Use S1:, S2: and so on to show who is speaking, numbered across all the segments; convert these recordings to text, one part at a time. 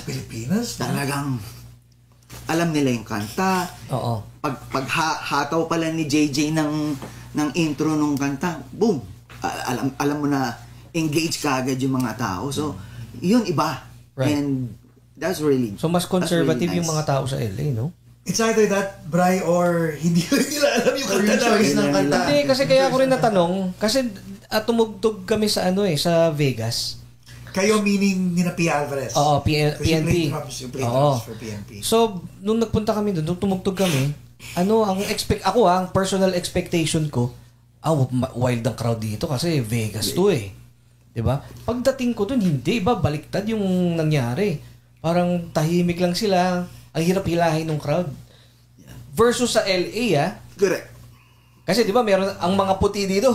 S1: Pilipinas.
S2: Talagang alam nila yung kanta.
S3: Oo.
S2: Paghataw pala ni JJ ng intro nung kanta, boom! Alam mo na engage ka agad yung mga tao. So, yun iba.
S3: Right.
S2: And that's really
S3: So, mas conservative
S2: really nice.
S3: yung mga tao sa LA, no?
S1: It's either that, Bri, or hindi nila alam yung kanta
S4: choice ng kanta.
S3: Hindi, kasi kaya ako rin natanong, kasi tumugtog kami sa sa Vegas.
S1: Kayo meaning ni na P. Alvarez.
S3: Oo,
S1: Kasi
S3: PNP.
S1: you played
S3: Oo.
S1: drums for PNP.
S3: So, nung nagpunta kami doon, nung tumugtog kami, ang personal expectation ko, wild ang crowd dito kasi Vegas to eh. 'Di ba? Pagdating ko doon, hindi ba baliktad yung nangyari. Parang tahimik lang sila, ang hirap hilahin ng crowd. Versus sa LA
S2: correct.
S3: kasi 'di ba meron ang mga puti dito,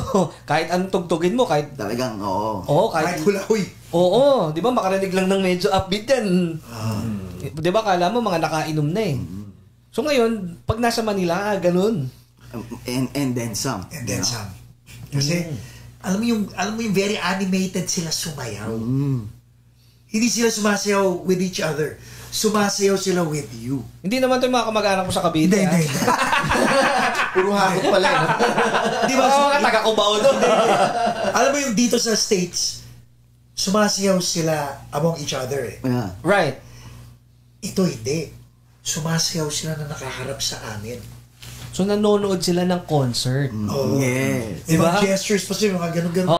S3: kahit anong tugtugin mo, kahit
S2: Talagang, oo.
S1: Kahit hulahoy.
S3: Oo, 'di ba makarinig lang ng medyo upbeat yan. 'Di ba kala mo mga nakainom na eh. So ngayon, pag nasa Manila, ganun.
S2: And then some.
S1: And then some. Kasi, alam mo yung very animated sila sumayaw. Hindi sila sumasayaw with each other. Sumasayaw sila with you.
S3: Hindi naman 'to yung mga kamag-anak ko sa Cavite.
S1: Hindi.
S4: Puro hakot pala.
S3: Di ba? Oo, taga-Cubao doon.
S1: Alam mo yung dito sa States, sumasayaw sila among each other eh.
S2: Yeah.
S3: Right.
S1: Ito hindi. Sumasayaw sila na nakaharap sa amin.
S3: So nanonood sila ng concert.
S1: Oh.
S2: Yes.
S1: Diba?
S3: Diba?
S1: Gestures pa sila, mga ganun-ganun.